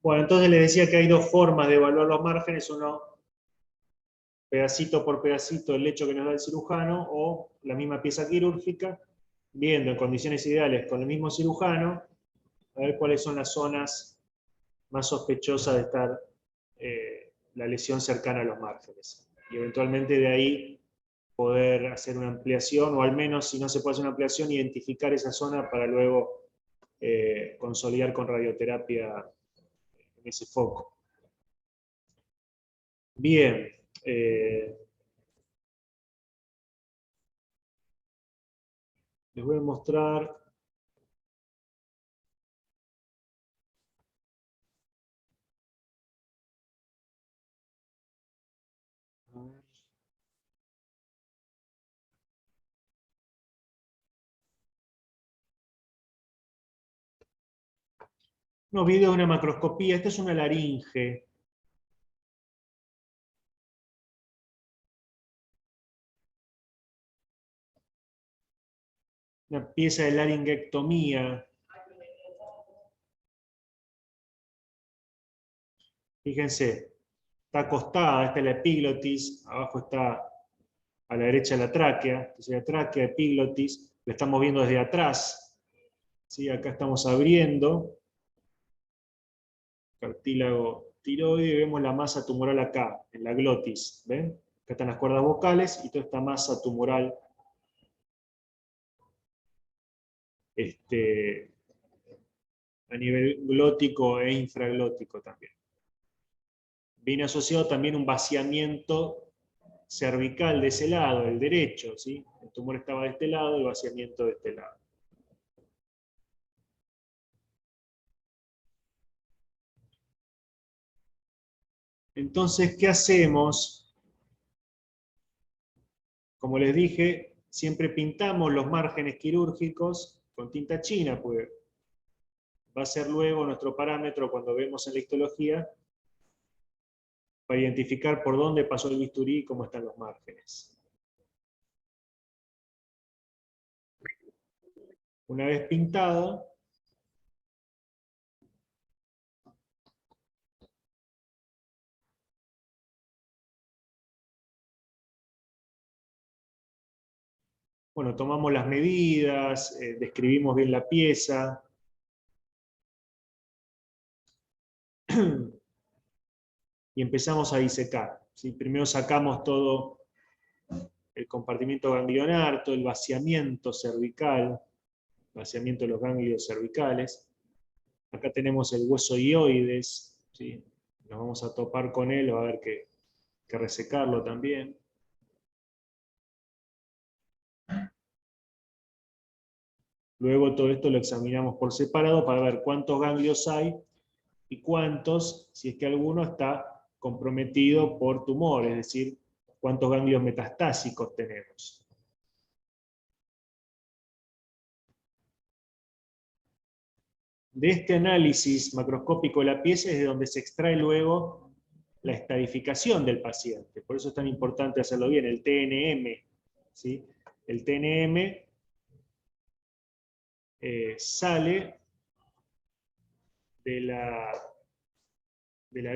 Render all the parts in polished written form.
Bueno, entonces les decía que hay dos formas de evaluar los márgenes, uno pedacito por pedacito el lecho que nos da el cirujano, o la misma pieza quirúrgica, viendo en condiciones ideales con el mismo cirujano, a ver cuáles son las zonas más sospechosas de estar la lesión cercana a los márgenes. Y eventualmente de ahí poder hacer una ampliación, o al menos, si no se puede hacer una ampliación, identificar esa zona para luego consolidar con radioterapia en ese foco. Bien. Les voy a mostrar. Unos videos de una macroscopía. Esta es una laringe. Una pieza de laringectomía. Fíjense, está acostada, esta es la epiglotis, abajo está a la derecha la tráquea, entonces la tráquea, epiglotis, la estamos viendo desde atrás. ¿Sí? Acá estamos abriendo cartílago tiroide y vemos la masa tumoral acá, en la glotis. ¿Ven? Acá están las cuerdas vocales y toda esta masa tumoral a nivel glótico e infraglótico también. Viene asociado también un vaciamiento cervical de ese lado, el derecho, ¿sí? El tumor estaba de este lado, el vaciamiento de este lado. Entonces, ¿qué hacemos? Como les dije, siempre pintamos los márgenes quirúrgicos con tinta china, pues va a ser luego nuestro parámetro cuando vemos en la histología para identificar por dónde pasó el bisturí y cómo están los márgenes. Una vez pintado, bueno, tomamos las medidas, describimos bien la pieza, y empezamos a disecar. ¿Sí? Primero sacamos todo el compartimiento ganglionar, todo el vaciamiento cervical, vaciamiento de los ganglios cervicales. Acá tenemos el hueso hioides, ¿sí? Nos vamos a topar con él, va a haber que resecarlo también. Luego todo esto lo examinamos por separado para ver cuántos ganglios hay y cuántos, si es que alguno está comprometido por tumor, es decir, cuántos ganglios metastásicos tenemos. De este análisis macroscópico de la pieza es de donde se extrae luego la estadificación del paciente. Por eso es tan importante hacerlo bien, el TNM. ¿Sí? El TNM sale de la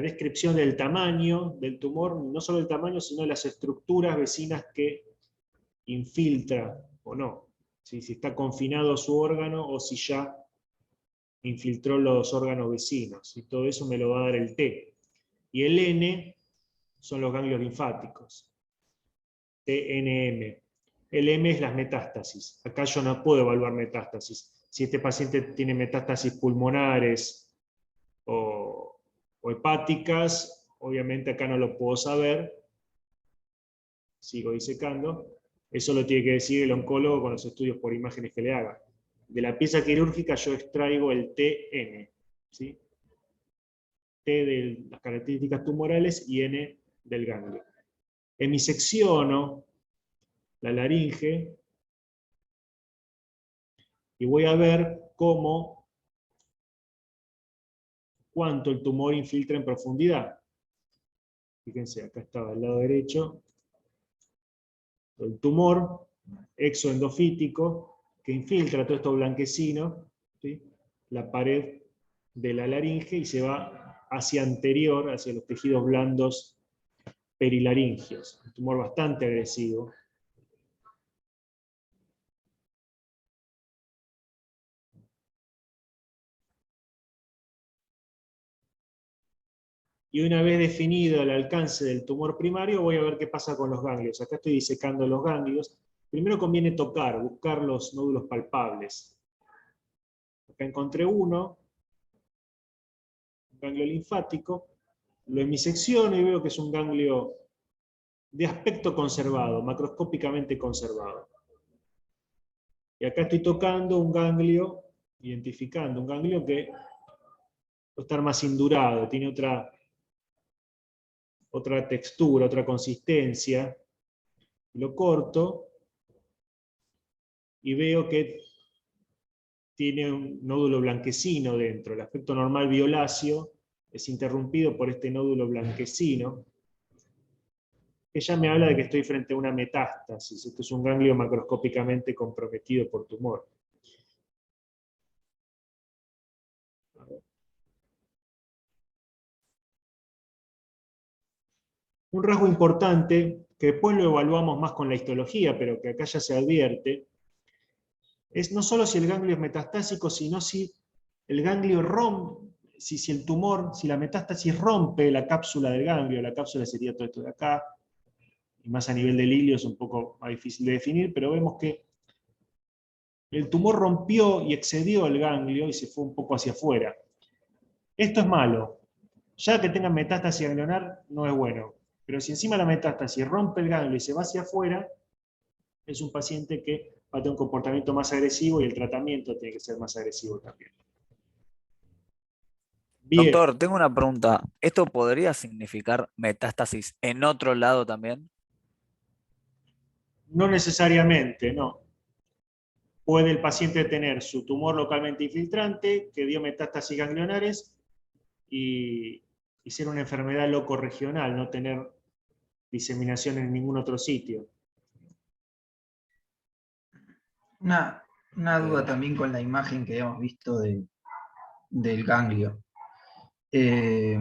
descripción del tamaño del tumor, no solo el tamaño, sino las estructuras vecinas que infiltra o no. ¿Sí? Si está confinado a su órgano o si ya infiltró los órganos vecinos. Y todo eso me lo va a dar el T. Y el N son los ganglios linfáticos. TNM. El M es las metástasis. Acá yo no puedo evaluar metástasis. Si este paciente tiene metástasis pulmonares o hepáticas, obviamente acá no lo puedo saber. Sigo disecando. Eso lo tiene que decir el oncólogo con los estudios por imágenes que le haga. De la pieza quirúrgica yo extraigo el TN. ¿Sí? T de las características tumorales y N del ganglio. Hemisecciono la laringe y voy a ver cuánto el tumor infiltra en profundidad. Fíjense, acá estaba al lado derecho. El tumor exoendofítico que infiltra todo esto blanquecino, ¿sí? La pared de la laringe y se va hacia anterior, hacia los tejidos blandos perilaringios. Un tumor bastante agresivo. Y una vez definido el alcance del tumor primario, voy a ver qué pasa con los ganglios. Acá estoy disecando los ganglios. Primero conviene tocar, buscar los nódulos palpables. Acá encontré uno, un ganglio linfático. Lo hemisecciono y veo que es un ganglio de aspecto conservado, macroscópicamente conservado. Y acá estoy tocando un ganglio, identificando un ganglio que puede estar más indurado, tiene otra textura, otra consistencia. Lo corto y veo que tiene un nódulo blanquecino dentro. El aspecto normal violáceo es interrumpido por este nódulo blanquecino, que ya me habla de que estoy frente a una metástasis. Esto es un ganglio macroscópicamente comprometido por tumor. Un rasgo importante, que después lo evaluamos más con la histología, pero que acá ya se advierte, es no solo si el ganglio es metastásico, sino si el ganglio rompe, si el tumor, si la metástasis rompe la cápsula del ganglio. La cápsula sería todo esto de acá, y más a nivel del hilio es un poco más difícil de definir, pero vemos que el tumor rompió y excedió el ganglio y se fue un poco hacia afuera. Esto es malo. Ya que tengan metástasis ganglionar no es bueno. Pero si encima la metástasis rompe el ganglio y se va hacia afuera, es un paciente que va a tener un comportamiento más agresivo y el tratamiento tiene que ser más agresivo también. Bien, Doctor, tengo una pregunta. ¿Esto podría significar metástasis en otro lado también? no necesariamente, no. Puede el paciente tener su tumor localmente infiltrante, que dio metástasis ganglionares, y ser una enfermedad locorregional, no tener diseminación en ningún otro sitio. Una duda también con la imagen que hemos visto del ganglio. Eh,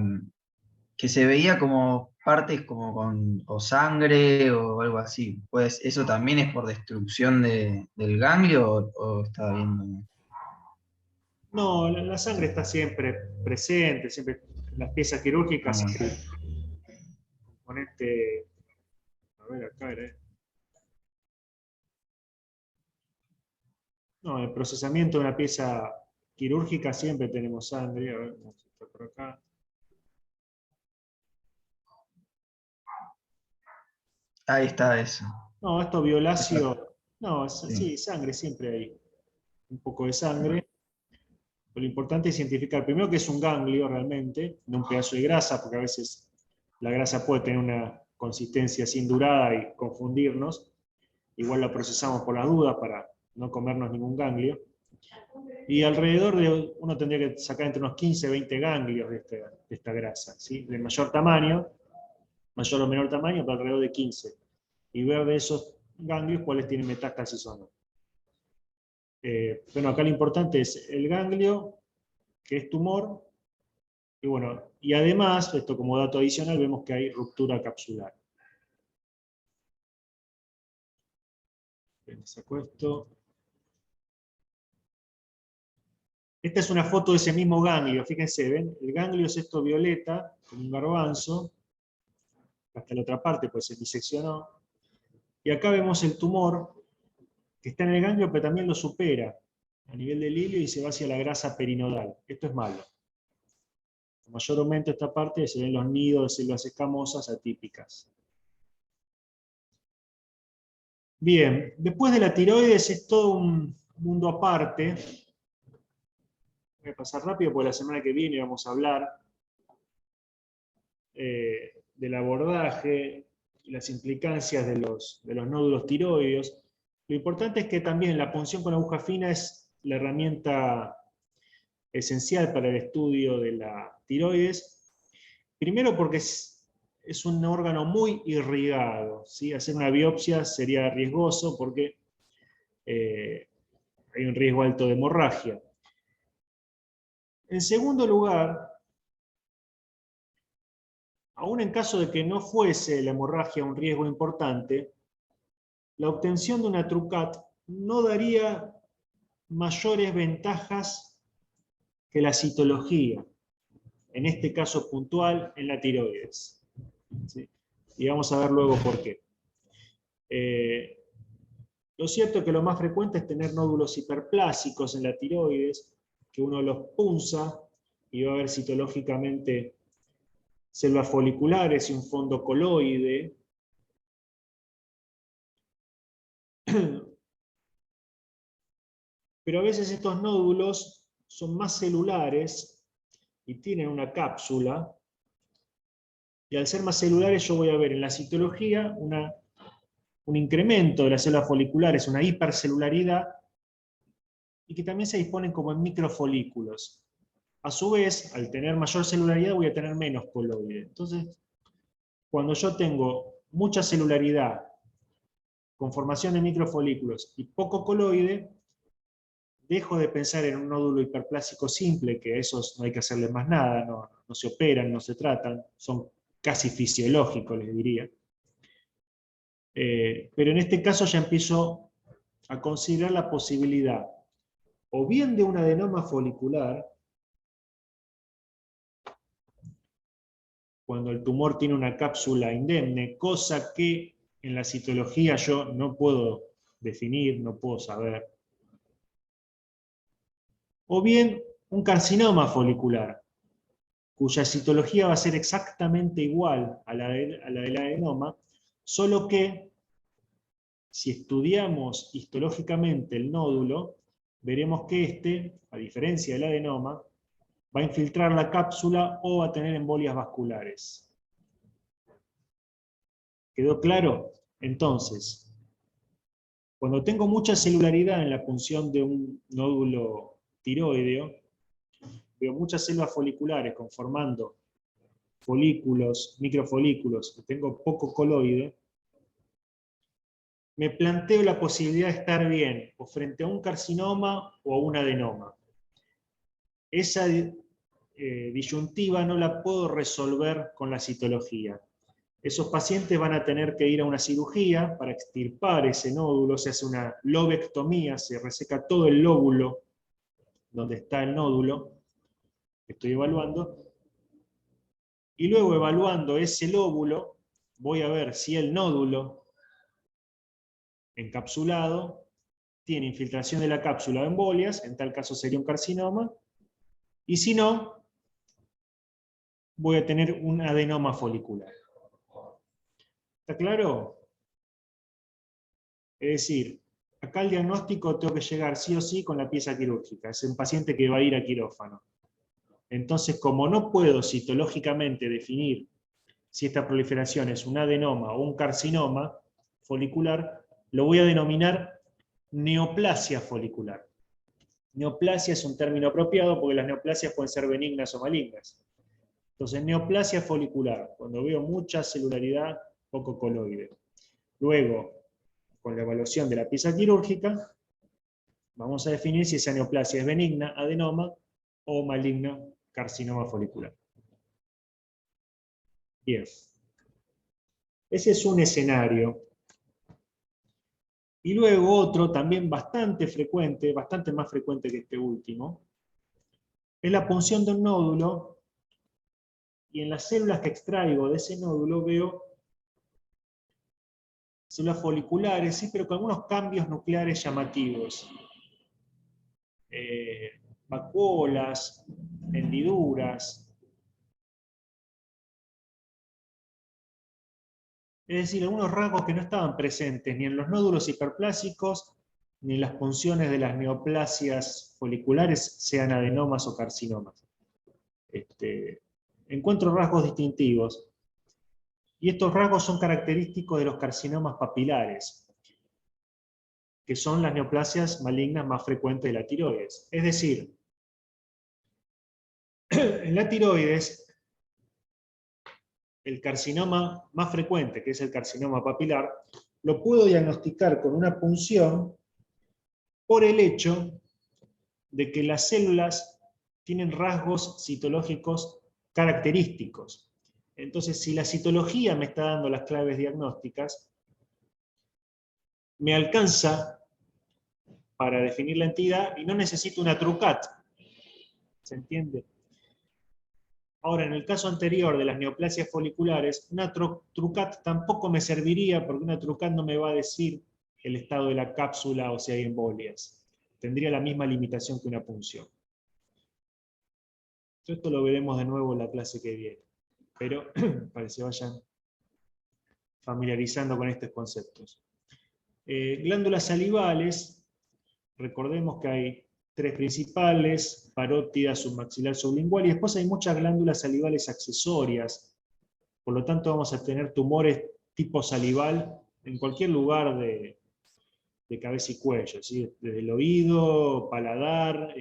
que se veía como partes como con o sangre o algo así. Pues, ¿eso también es por destrucción del ganglio o estaba viendo? No, la sangre está siempre presente, siempre en las piezas quirúrgicas. Bueno. El componente, a ver acá, no, el procesamiento de una pieza quirúrgica siempre tenemos sangre. A ver, vamos a estar por acá. Ahí está eso. No, esto violáceo, no, Sí. sí, sangre siempre hay un poco de sangre. Lo importante es identificar primero que es un ganglio realmente, no un pedazo de grasa, porque a veces la grasa puede tener una consistencia así indurada y confundirnos. Igual la procesamos por las dudas para no comernos ningún ganglio. Y alrededor de, uno tendría que sacar entre unos 15 20 ganglios de esta grasa, ¿sí? De mayor tamaño, mayor o menor tamaño, pero alrededor de 15. Y ver de esos ganglios cuáles tienen metástasis o no. Bueno, acá lo importante es el ganglio, que es tumor, y bueno, y además, esto como dato adicional, vemos que hay ruptura capsular. Bien, saco esto. Esta es una foto de ese mismo ganglio, fíjense, ¿ven? El ganglio es esto violeta, como un garbanzo, hasta la otra parte, pues se diseccionó. Y acá vemos el tumor, que está en el ganglio, pero también lo supera a nivel del hilio y se va hacia la grasa perinodal. Esto es malo. Con mayor aumento de esta parte se ven los nidos de células escamosas atípicas. Bien, después de la tiroides es todo un mundo aparte. Voy a pasar rápido porque la semana que viene vamos a hablar del abordaje y las implicancias de los nódulos tiroides. Lo importante es que también la punción con aguja fina es la herramienta esencial para el estudio de la tiroides. Primero porque es un órgano muy irrigado, ¿sí? Hacer una biopsia sería riesgoso porque hay un riesgo alto de hemorragia. En segundo lugar, Aún en caso de que no fuese la hemorragia un riesgo importante, la obtención de una TrueCut no daría mayores ventajas que la citología, en este caso puntual en la tiroides. ¿Sí? Y vamos a ver luego por qué. Lo cierto es que lo más frecuente es tener nódulos hiperplásicos en la tiroides, que uno los punza y va a ver citológicamente células foliculares y un fondo coloide. Pero a veces estos nódulos son más celulares y tienen una cápsula, y al ser más celulares yo voy a ver en la citología un incremento de las células foliculares, una hipercelularidad, y que también se disponen como en microfolículos. A su vez, al tener mayor celularidad voy a tener menos coloide. Entonces, cuando yo tengo mucha celularidad, con formación de microfolículos y poco coloide, dejo de pensar en un nódulo hiperplásico simple, que a esos no hay que hacerle más nada, no se operan, no se tratan, son casi fisiológicos, les diría. Pero en este caso ya empiezo a considerar la posibilidad o bien de un adenoma folicular, cuando el tumor tiene una cápsula indemne, cosa que en la citología yo no puedo definir, no puedo saber. O bien un carcinoma folicular, cuya citología va a ser exactamente igual a la del adenoma, solo que si estudiamos histológicamente el nódulo, veremos que este, a diferencia del adenoma, va a infiltrar la cápsula o va a tener embolias vasculares. ¿Quedó claro? Entonces, cuando tengo mucha celularidad en la punción de un nódulo tiroideo, veo muchas células foliculares conformando folículos, microfolículos, y tengo poco coloide, me planteo la posibilidad de estar bien o frente a un carcinoma o a un adenoma. Esa disyuntiva no la puedo resolver con la citología. Esos pacientes van a tener que ir a una cirugía para extirpar ese nódulo, se hace una lobectomía, se reseca todo el lóbulo donde está el nódulo que estoy evaluando, y luego evaluando ese lóbulo, voy a ver si el nódulo encapsulado tiene infiltración de la cápsula o embolias, en tal caso sería un carcinoma, y si no, voy a tener un adenoma folicular. ¿Está claro? Es decir, acá el diagnóstico tengo que llegar sí o sí con la pieza quirúrgica, es un paciente que va a ir a quirófano. Entonces, como no puedo citológicamente definir si esta proliferación es un adenoma o un carcinoma folicular, lo voy a denominar neoplasia folicular. Neoplasia es un término apropiado porque las neoplasias pueden ser benignas o malignas. Entonces, neoplasia folicular, cuando veo mucha celularidad, poco coloide. Luego, con la evaluación de la pieza quirúrgica, vamos a definir si esa neoplasia es benigna, adenoma, o maligna, carcinoma folicular. Bien. Ese es un escenario. Y luego otro, también bastante frecuente, bastante más frecuente que este último, es la punción de un nódulo, y en las células que extraigo de ese nódulo veo células foliculares, sí, pero con algunos cambios nucleares llamativos. Vacuolas, hendiduras. Es decir, algunos rasgos que no estaban presentes ni en los nódulos hiperplásicos, ni en las punciones de las neoplasias foliculares, sean adenomas o carcinomas. Encuentro rasgos distintivos. Y estos rasgos son característicos de los carcinomas papilares, que son las neoplasias malignas más frecuentes de la tiroides. Es decir, en la tiroides, el carcinoma más frecuente, que es el carcinoma papilar, lo puedo diagnosticar con una punción por el hecho de que las células tienen rasgos citológicos característicos. Entonces, si la citología me está dando las claves diagnósticas, me alcanza para definir la entidad y no necesito una TruCAT. ¿Se entiende? Ahora, en el caso anterior de las neoplasias foliculares, una TruCAT tampoco me serviría porque una TruCAT no me va a decir el estado de la cápsula o si hay embolias. Tendría la misma limitación que una punción. Esto lo veremos de nuevo en la clase que viene, pero para que se vayan familiarizando con estos conceptos. Glándulas salivales, recordemos que hay 3 principales: parótida, submaxilar, sublingual, y después hay muchas glándulas salivales accesorias. Por lo tanto, vamos a tener tumores tipo salival en cualquier lugar de cabeza y cuello, ¿sí? Desde el oído, paladar,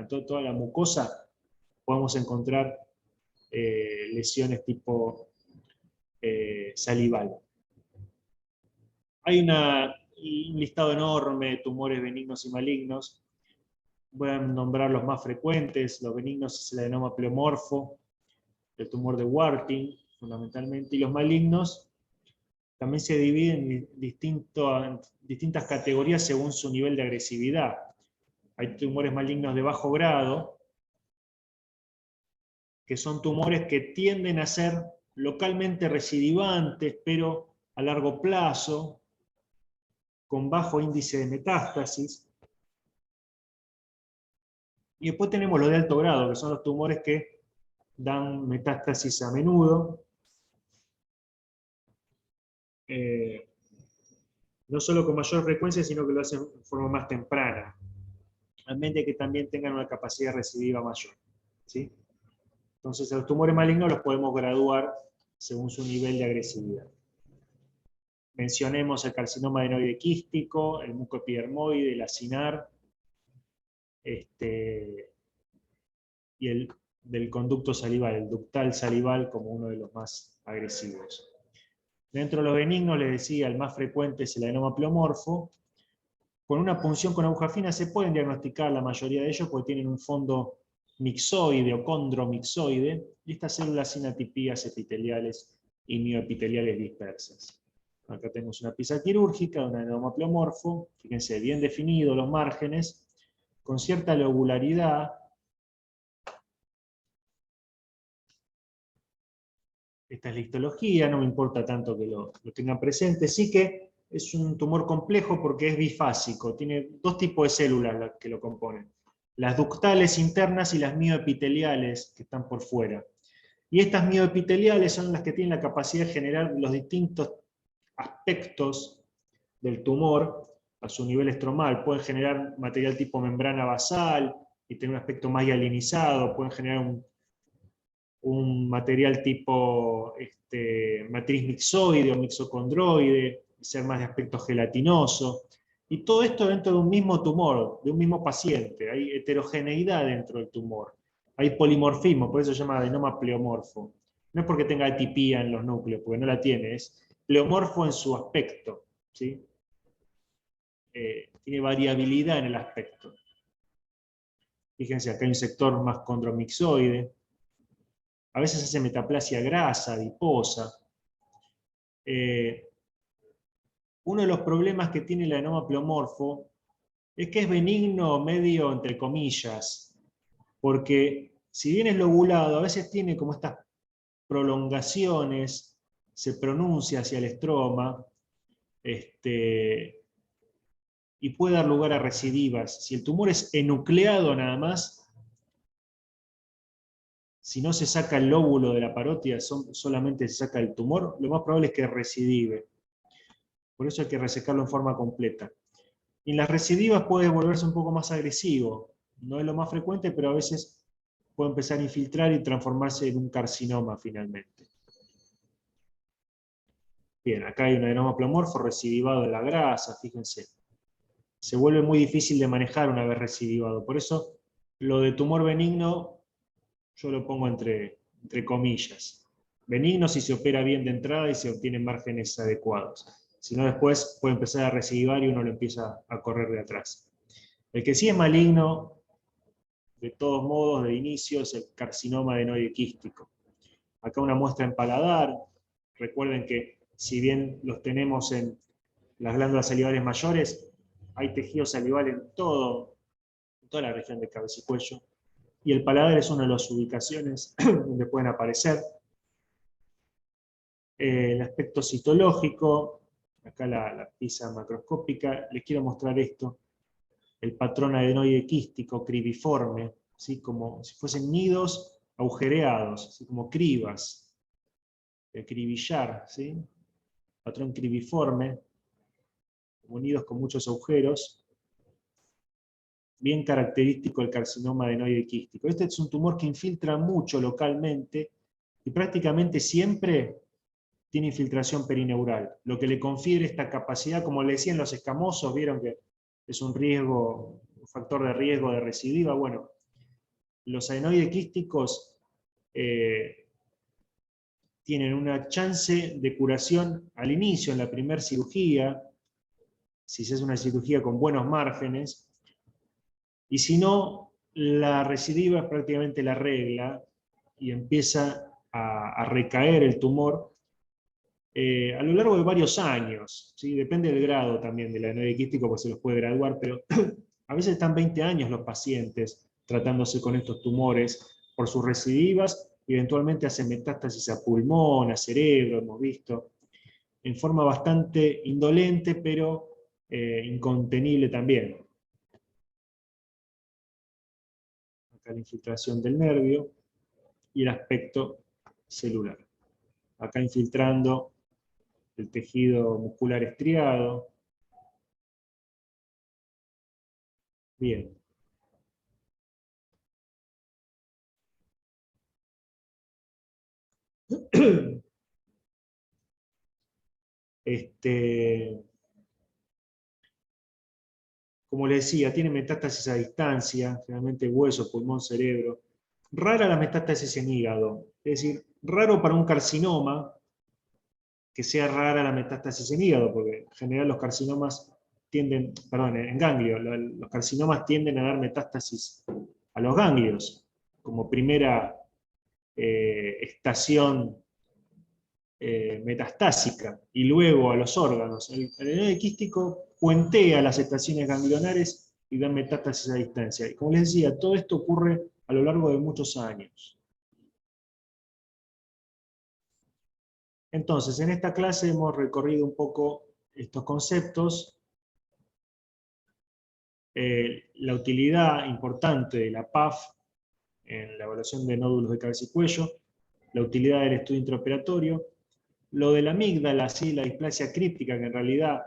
toda la mucosa, podemos encontrar lesiones tipo salival. Hay un listado enorme de tumores benignos y malignos. Voy a nombrar los más frecuentes. Los benignos es el adenoma pleomorfo, el tumor de Warthin, fundamentalmente, y los malignos también se dividen en distintas categorías según su nivel de agresividad. Hay tumores malignos de bajo grado, que son tumores que tienden a ser localmente recidivantes, pero a largo plazo, con bajo índice de metástasis. Y después tenemos los de alto grado, que son los tumores que dan metástasis a menudo. No solo con mayor frecuencia, sino que lo hacen de forma más temprana. Realmente que también tengan una capacidad recidiva mayor, ¿sí? Entonces, a los tumores malignos los podemos graduar según su nivel de agresividad. Mencionemos el carcinoma adenoide quístico, el mucoepidermoide, el acinar, y el del conducto salival, el ductal salival, como uno de los más agresivos. Dentro de los benignos, les decía, el más frecuente es el adenoma pleomorfo. Con una punción con aguja fina se pueden diagnosticar la mayoría de ellos porque tienen un fondo mixoide o condromixoide, y estas células sin atipías epiteliales y mioepiteliales dispersas. Acá tenemos una pieza quirúrgica de un adenoma pleomorfo, fíjense, bien definidos los márgenes, con cierta lobularidad. Esta es la histología, no me importa tanto que lo tengan presente. Sí que es un tumor complejo porque es bifásico, tiene 2 tipos de células que lo componen: las ductales internas y las mioepiteliales que están por fuera. Y estas mioepiteliales son las que tienen la capacidad de generar los distintos aspectos del tumor a su nivel estromal. Pueden generar material tipo membrana basal y tener un aspecto más hyalinizado, pueden generar un material tipo matriz mixoide o mixocondroide, ser más de aspecto gelatinoso. Y todo esto dentro de un mismo tumor, de un mismo paciente. Hay heterogeneidad dentro del tumor. Hay polimorfismo, por eso se llama adenoma pleomorfo. No es porque tenga atipía en los núcleos, porque no la tiene, es pleomorfo en su aspecto, ¿sí? Tiene variabilidad en el aspecto. Fíjense, acá hay un sector más condromixoide. A veces hace metaplasia grasa, adiposa. Uno de los problemas que tiene el adenoma pleomorfo es que es benigno medio entre comillas, porque si bien es lobulado, a veces tiene como estas prolongaciones, se pronuncia hacia el estroma, y puede dar lugar a recidivas. Si el tumor es enucleado nada más, si no se saca el lóbulo de la parótida, solamente se saca el tumor, lo más probable es que recidive. Por eso hay que resecarlo en forma completa. Y en las recidivas puede volverse un poco más agresivo. No es lo más frecuente, pero a veces puede empezar a infiltrar y transformarse en un carcinoma finalmente. Bien, acá hay un adenoma pleomorfo recidivado de la grasa, fíjense. Se vuelve muy difícil de manejar una vez recidivado. Por eso lo de tumor benigno yo lo pongo entre comillas. Benigno si se opera bien de entrada y se obtienen márgenes adecuados. Si no, después puede empezar a recidivar y uno lo empieza a correr de atrás. El que sí es maligno, de todos modos, de inicio, es el carcinoma adenoide quístico. Acá una muestra en paladar. Recuerden que si bien los tenemos en las glándulas salivales mayores, hay tejido salival en toda la región de cabeza y cuello. Y el paladar es una de las ubicaciones donde pueden aparecer. El aspecto citológico, acá la pieza macroscópica, les quiero mostrar esto. El patrón adenoide quístico cribiforme, ¿sí? Como si fuesen nidos agujereados, ¿sí? Como cribas, de cribillar, ¿sí? Patrón cribiforme, como nidos con muchos agujeros, bien característico del carcinoma adenoide quístico. Este es un tumor que infiltra mucho localmente y prácticamente siempre tiene infiltración perineural, lo que le confiere esta capacidad, como le decían los escamosos, vieron que es un riesgo, un factor de riesgo de recidiva. Bueno, los adenoides quísticos tienen una chance de curación al inicio, en la primera cirugía, si se hace una cirugía con buenos márgenes, y si no, la recidiva es prácticamente la regla y empieza a recaer el tumor a lo largo de varios años, ¿sí? Depende del grado también del adenoide quístico, pues se los puede graduar, pero a veces están 20 años los pacientes tratándose con estos tumores por sus recidivas, y eventualmente hacen metástasis a pulmón, a cerebro, hemos visto, en forma bastante indolente, pero incontenible también. Acá la infiltración del nervio y el aspecto celular. Acá infiltrando el tejido muscular estriado. Bien. Como les decía, tiene metástasis a distancia, generalmente hueso, pulmón, cerebro. Rara la metástasis en hígado, es decir, raro para un carcinoma que sea rara la metástasis en hígado, porque en general los carcinomas tienden, perdón, en ganglio, los carcinomas tienden a dar metástasis a los ganglios, como primera estación metastásica, y luego a los órganos. El adenoide quístico puentea las estaciones ganglionares y da metástasis a distancia. Y como les decía, todo esto ocurre a lo largo de muchos años. Entonces, en esta clase hemos recorrido un poco estos conceptos, la utilidad importante de la PAF en la evaluación de nódulos de cabeza y cuello, la utilidad del estudio intraoperatorio, lo de la amígdala, ¿sí? La displasia críptica, que en realidad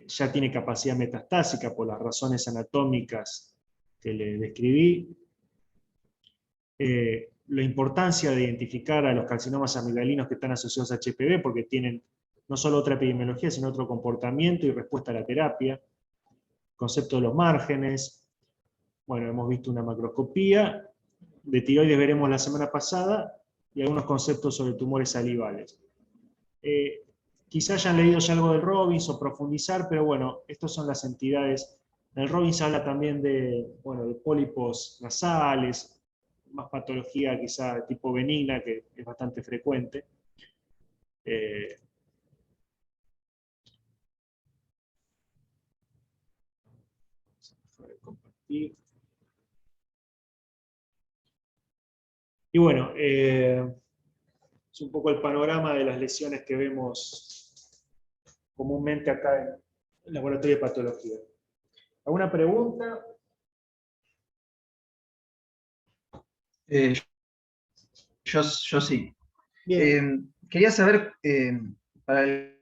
ya tiene capacidad metastásica por las razones anatómicas que le describí. La importancia de identificar a los carcinomas amigdalinos que están asociados a HPV, porque tienen no solo otra epidemiología, sino otro comportamiento y respuesta a la terapia. Concepto de los márgenes. Bueno, hemos visto una macroscopía. De tiroides veremos la semana pasada, y algunos conceptos sobre tumores salivales. Quizás hayan leído ya algo del Robbins o profundizar, pero bueno, estas son las entidades. El Robbins habla también de, bueno, de pólipos nasales, más patología quizá tipo benigna, que es bastante frecuente. Compartir. Y bueno, es un poco el panorama de las lesiones que vemos comúnmente acá en el laboratorio de patología. ¿Alguna pregunta? Yo sí. Bien. Quería saber, para el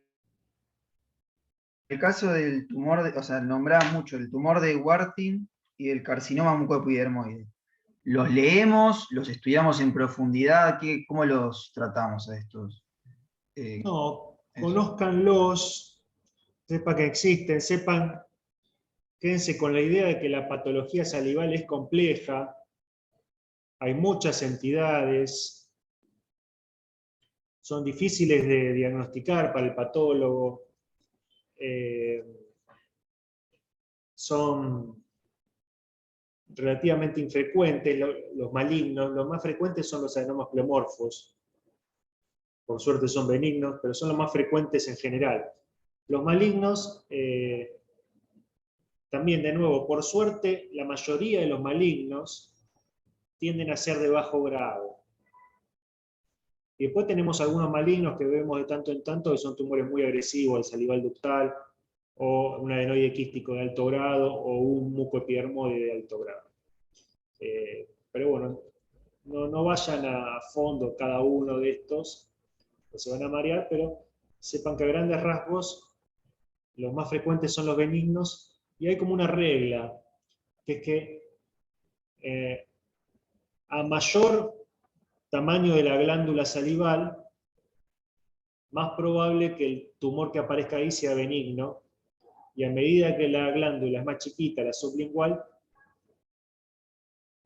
caso del tumor, o sea, nombraba mucho el tumor de Warthin y el carcinoma mucoepidermoide. ¿Los leemos, los estudiamos en profundidad? ¿Cómo los tratamos a estos? No, Eso. conózcanlos, sepan que existen, quédense con la idea de que la patología salival es compleja, hay muchas entidades, son difíciles de diagnosticar para el patólogo, son relativamente infrecuentes los malignos, los más frecuentes son los adenomas pleomorfos, por suerte son benignos, pero son los más frecuentes en general. Los malignos, también de nuevo, por suerte, la mayoría de los malignos tienden a ser de bajo grado. Y después tenemos algunos malignos que vemos de tanto en tanto, que son tumores muy agresivos, el salival ductal, o un adenoide quístico de alto grado, o un mucoepidermoide de alto grado. Pero bueno, no vayan a fondo cada uno de estos, que se van a marear, pero sepan que a grandes rasgos los más frecuentes son los benignos, y hay como una regla, que es que a mayor tamaño de la glándula salival, más probable que el tumor que aparezca ahí sea benigno, y a medida que la glándula es más chiquita, la sublingual,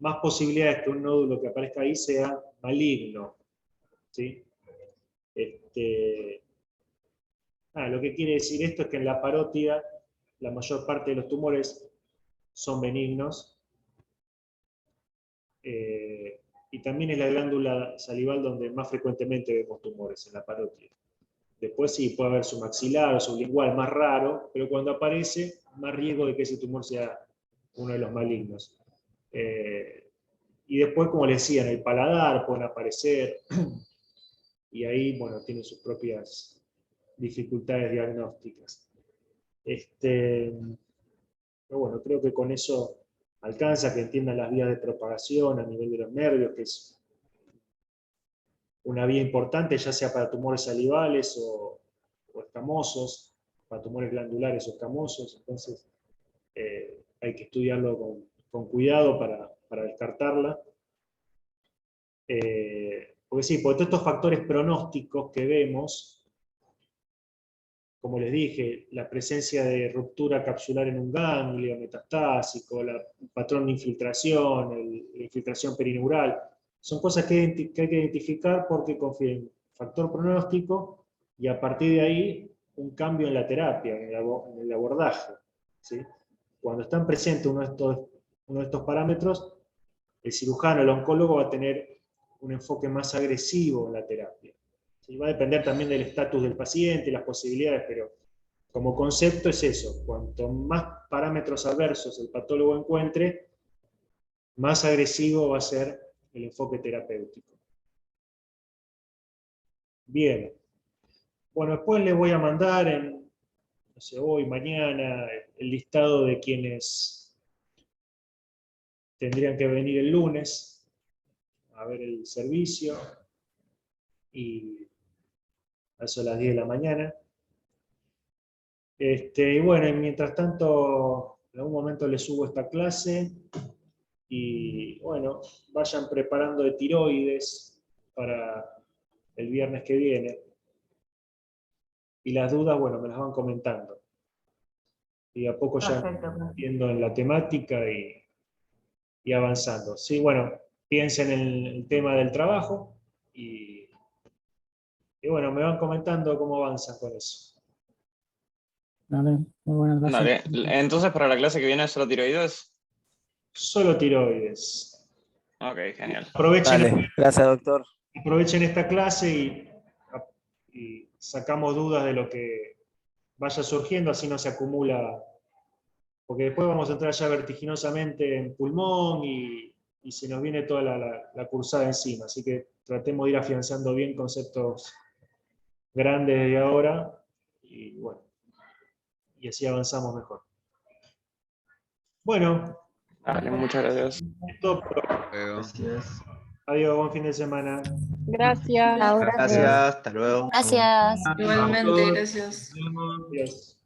más posibilidades que un nódulo que aparezca ahí sea maligno. ¿Sí? Lo que quiere decir esto es que en la parótida la mayor parte de los tumores son benignos, y también es la glándula salival donde más frecuentemente vemos tumores, en la parótida. Después sí, puede haber submaxilar o sublingual, más raro, pero cuando aparece, más riesgo de que ese tumor sea uno de los malignos. Y después, como les decía, en el paladar pueden aparecer, y ahí, bueno, tienen sus propias dificultades diagnósticas. Pero bueno, creo que con eso alcanza que entiendan las vías de propagación a nivel de los nervios, que es una vía importante, ya sea para tumores salivales o escamosos, para tumores glandulares o escamosos. Entonces, hay que estudiarlo con cuidado para descartarla. Porque sí, porque todos estos factores pronósticos que vemos, como les dije, la presencia de ruptura capsular en un ganglio metastásico, el patrón de infiltración, la infiltración perineural, son cosas que hay que identificar porque confieren factor pronóstico, y a partir de ahí un cambio en la terapia, en el abordaje. ¿Sí? Cuando están presentes uno de estos parámetros, el cirujano, el oncólogo va a tener un enfoque más agresivo en la terapia. ¿Sí? Va a depender también del estatus del paciente, las posibilidades, pero como concepto es eso: cuanto más parámetros adversos el patólogo encuentre, más agresivo va a ser el enfoque terapéutico. Bien. Bueno, después les voy a mandar no sé, hoy, mañana, el listado de quienes tendrían que venir el lunes a ver el servicio, y a eso a las 10 de la mañana. Y bueno, y mientras tanto, en algún momento les subo esta clase, y bueno, vayan preparando de tiroides para el viernes que viene. Y las dudas, bueno, me las van comentando. Y a poco ya viendo en la temática y avanzando. Sí, bueno, piensen en el tema del trabajo, y bueno, me van comentando cómo avanzan con eso. Dale, muy buenas gracias. Dale. Entonces, para la clase que viene, ¿solo tiroides? Solo tiroides. Ok, genial. Dale, gracias, doctor. Aprovechen esta clase y sacamos dudas de lo que vaya surgiendo, así no se acumula, porque después vamos a entrar ya vertiginosamente en pulmón y se nos viene toda la cursada encima. Así que tratemos de ir afianzando bien conceptos grandes desde ahora, y bueno, y así avanzamos mejor. Bueno, Dale, muchas gracias. esto, Gracias. adiós, buen fin de semana. Gracias. Gracias, hasta luego. Gracias. Igualmente, gracias. Adiós.